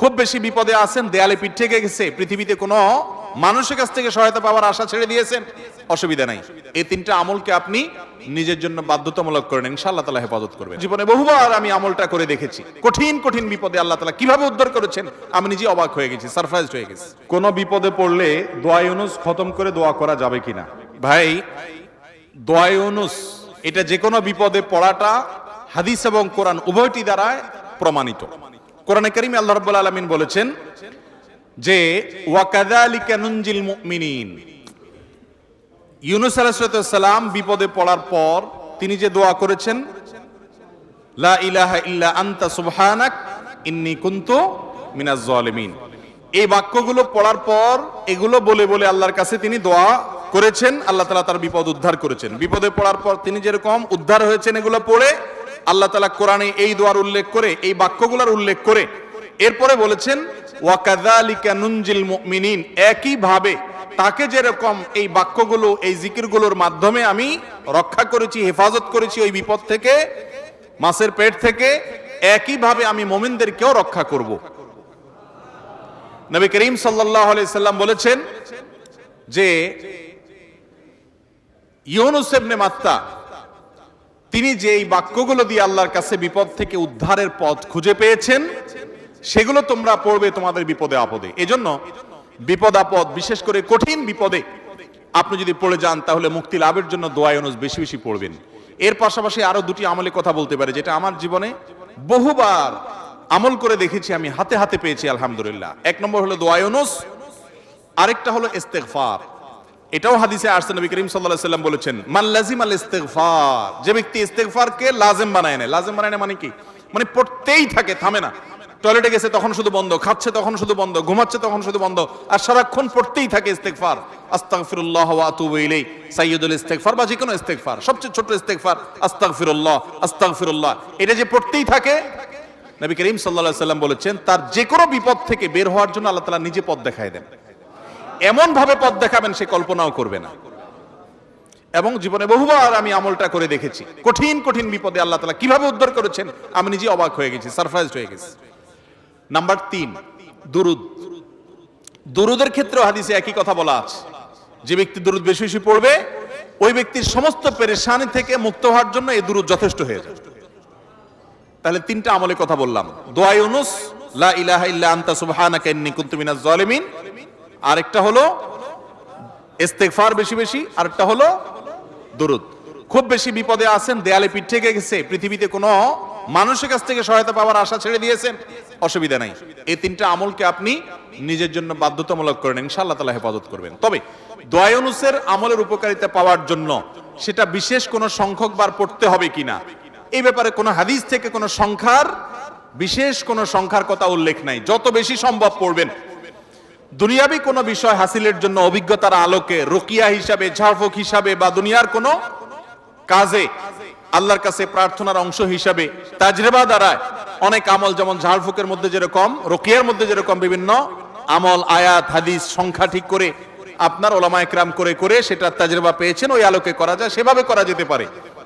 খুব বেশি বিপদে আছেন, দেয়ালে পিঠ থেকে গেছে, পৃথিবীতে কোনো মানুষের কাছ থেকে সহায়তা পাওয়ার আশা ছেড়ে দিয়েছেন, অসুবিধা নাই। এই তিনটা আমলকে আপনি নিজের জন্য বাধ্যতামূলক করেন, ইনশাআল্লাহ তাআলা হেফাজত করবেন। জীবনে বহুবার আমি আমলটা করে দেখেছি, কঠিন কঠিন বিপদে আল্লাহ তাআলা কিভাবে উদ্ধার করেছেন আমি নিজে অবাক হয়ে গেছি, সারপ্রাইজড হয়ে গেছি। কোন বিপদে পড়লে দোয়া ইউনুস খতম করে দোয়া করা যাবে কিনা? ভাই, দোয়া ইউনুস এটা যে কোনো বিপদে পড়াটা হাদিস এবং কোরআন উভয়টি দ্বারা প্রমাণিত। কোরআনে কারীমে আল্লাহ রাব্বুল আলামিন বলেছেন যে ওয়া কাযালিকা নুনজিল মুমিনিন। ইউনুস আলাইহিস সালাম বিপদে পড়ার পর তিনি যে দোয়া করেছেন, লা ইলাহা ইল্লা আনতা সুবহানাক ইন্নী কুনতু মিনাজ জালিমিন, এই বাক্যগুলো পড়ার পর এগুলো বলে বলে আল্লাহর কাছে তিনি দোয়া করেছেন, আল্লাহ তাআলা তার বিপদ উদ্ধার করেছেন। বিপদে পড়ার পর তিনি যেরকম উদ্ধার হয়েছেন এগুলো পড়ে আল্লাহ তাআলা কোরআনে এই দোয়ার উল্লেখ করে, এই বাক্যগুলোর উল্লেখ করে এরপরে বলেছেন ওয়া কাযালিকা নুনজিল মুমিনিন, একই ভাবে তাকে যেরকম এই বাক্যগুলো এই জিকিরগুলোর মাধ্যমে আমি রক্ষা করেছি, হেফাজত করেছি ওই বিপদ থেকে, মাছের পেট থেকে, একই ভাবে আমি মুমিনদেরকেও রক্ষা করব। নবী করিম সাল্লাল্লাহু আলাইহি সাল্লাম বলেছেন যে ইউনুস ইবনে মাত্তা তিনি যে এই বাক্যগুলো দিয়ে আল্লাহর কাছে বিপদ থেকে উদ্ধারের পথ খুঁজে পেয়েছেন, সেগুলো তোমরা পড়বে তোমাদের বিপদে আপদে। এজন্য বিপদ আপদ, বিশেষ করে কঠিন বিপদে আপনি যদি পড়ে যান তাহলে মুক্তি লাভের জন্য দোয়া ইউনুস বেশি বেশি পড়বেন। এর পাশাপাশি আরো দুটি আমলের কথা বলতে পারে, যেটা আমার জীবনে বহুবার আমল করে দেখেছি, আমি হাতে হাতে পেয়েছি আলহামদুলিল্লাহ। এক নম্বর হলো দোয়া ইউনুস, আরেকটা হলো ইস্তেগফার। এটাও হাদিসে আসছে, নবী করিম সাল্লাল্লাহু আলাইহি সাল্লাম বলেছেন মান লাজিমাল ইস্তেগফার, যে ব্যক্তি ইস্তেগফারকে লাজিম বানায় নেয়। লাজিম বানায় নেয় মানে কি? মানে পড়তেই থাকে, থামে না। টয়লেটে গেছে তখন শুধু বন্ধ, খাচ্ছে তখন শুধু বন্ধ, ঘুমাচ্ছে তখন শুধু বন্ধ, আর সারাক্ষণ পড়তেই থাকে ইস্তেগফার। আস্তাগফিরুল্লাহ ওয়া আতুবু ইলাইহি, সাইয়্যিদুল ইস্তেগফার বা যে কোনো ইস্তেগফার, সবচেয়ে ছোট ইস্তেগফার আস্তাগফিরুল্লাহ আস্তাগফিরুল্লাহ, এটা যে পড়তেই থাকে, নবী করিম সাল্লাল্লাহু আলাইহি সাল্লাম বলেছেন তার যে কোনো বিপদ থেকে বের হওয়ার জন্য আল্লাহ তাআলা নিজে পথ দেখায় দেন। এমন ভাবে পথ দেখাবেন সে কল্পনাও করবে না। এবং জীবনে বহুবার আমি আমলটা করে দেখেছি, কঠিন কঠিন বিপদে আল্লাহ তাআলা কিভাবে উদ্ধার করেছেন আমি নিজে অবাক হয়ে গেছি, সারপ্রাইজড হয়ে গেছি। নাম্বার 3, দুরুদ। দুরুদের ক্ষেত্রেও হাদিসে একই কথা বলা আছে, যে ব্যক্তি দুরুদ বেশি বেশি পড়বে ওই ব্যক্তির সমস্ত পেরেশানি থেকে মুক্ত হওয়ার জন্য এই দুরুদ যথেষ্ট হয়ে যায়। তাহলে 3টা আমলের কথা বললাম, দোয়া ইউনুস, লা ইলাহা ইল্লা আনতা সুবহানাকা ইন্নী কুনতু মিনাজ জালিমিন, আরেকটা হলো ইস্তেগফার বেশি বেশি, আরেকটা হলো দুরুদ। খুব বেশি বিপদে আছেন, দেয়ালে পিঠ থেকে গেছে, পৃথিবীতে কোনো মানুষের কাছ থেকে সহায়তা পাওয়ার আশা ছেড়ে দিয়েছেন, অসুবিধা নাই। এই 3টা আমলকে আপনি নিজের জন্য বাধ্যতামূলক করেন, ইনশাআল্লাহ তাআলা হেফাজত করবেন। তবে দোয়া ইউনুসের আমলের উপকারিতা পাওয়ার জন্য সেটা বিশেষ কোনো সংখ্যক বার পড়তে হবে কিনা, এই ব্যাপারে কোনো হাদিস থেকে কোনো সংখ্যার, বিশেষ কোনো সংখ্যার কথা উল্লেখ নাই। যত বেশি সম্ভব পড়বেন। দুনিয়াবি কোনো বিষয় হাসিলের জন্য অভিজ্ঞতার আলোকে, রুকিয়া হিসাবে, ঝাড়ফুঁক হিসাবে, বা দুনিয়ার কোনো কাজে আল্লাহর কাছে প্রার্থনার অংশ হিসাবে তাজরিবা দ্বারা অনেক আমল, যেমন ঝাড়ফুঁকের মধ্যে যেরকম, রুকিয়ার মধ্যে যেরকম বিভিন্ন আমল, আয়াত, হাদিস সংখ্যা ঠিক করে আপনার ওলামায়ে কেরাম করে করে সেটা তাজরিবা পেয়েছেন, ওই আলোকে করা যায়, সেভাবে করা যেতে পারে।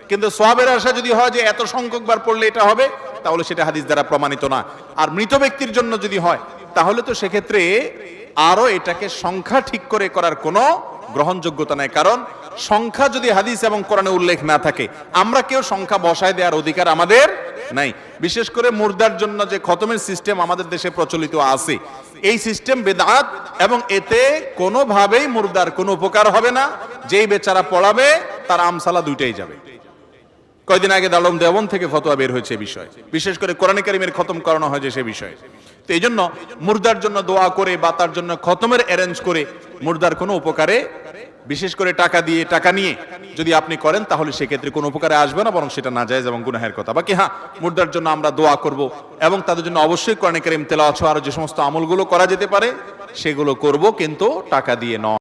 কিন্তু সওয়াবের আশা যদি হয় যে এত সংখ্যক বার পড়লে এটা হবে, তাহলে সেটা হাদিস দ্বারা প্রমাণিত না। আর মৃত ব্যক্তির জন্য যদি হয় তাহলে তো সেক্ষেত্রে আরো এটাকে সংখ্যা ঠিক করে করার কোনো গ্রহণযোগ্যতা নাই। কারণ সংখ্যা যদি হাদিস এবং কোরআনে উল্লেখ না থাকে, আমরা কেউ সংখ্যা বসায় দেওয়ার অধিকার আমাদের নাই। বিশেষ করে মুর্দার জন্য যে খতমের সিস্টেম আমাদের দেশে প্রচলিত আছে, এই সিস্টেম বেদাত, এবং এতে কোনোভাবেই মুর্দার কোনো উপকার হবে না। যেই বেচারা পড়াবে তার আমসালা দুইটাই যাবে। কয়েকদিন আগে দারুল দেওবন্দ থেকে ফতোয়া বের হয়েছে বিষয়, বিশেষ করে কোরআনে কারীমের খতম করানো হয় যে সে বিষয়ে। তো এই জন্য মুর্দার জন্য দোয়া করে বা তার জন্য খতমের অ্যারেঞ্জ করে মুর্দার কোনো উপকারে, বিশেষ করে টাকা দিয়ে, টাকা নিয়ে যদি আপনি করেন তাহলে সেক্ষেত্রে কোনো উপকারে আসবে না, বরং সেটা নাজায়েজ এবং গুনাহের কথা। বাকি হ্যাঁ, মুর্দার জন্য আমরা দোয়া করব এবং তাদের জন্য অবশ্যই কোরআনে কারীম তেলাওয়াত সহ আরো যে সমস্ত আমলগুলো করা যেতে পারে সেগুলো করব, কিন্তু টাকা দিয়ে নয়।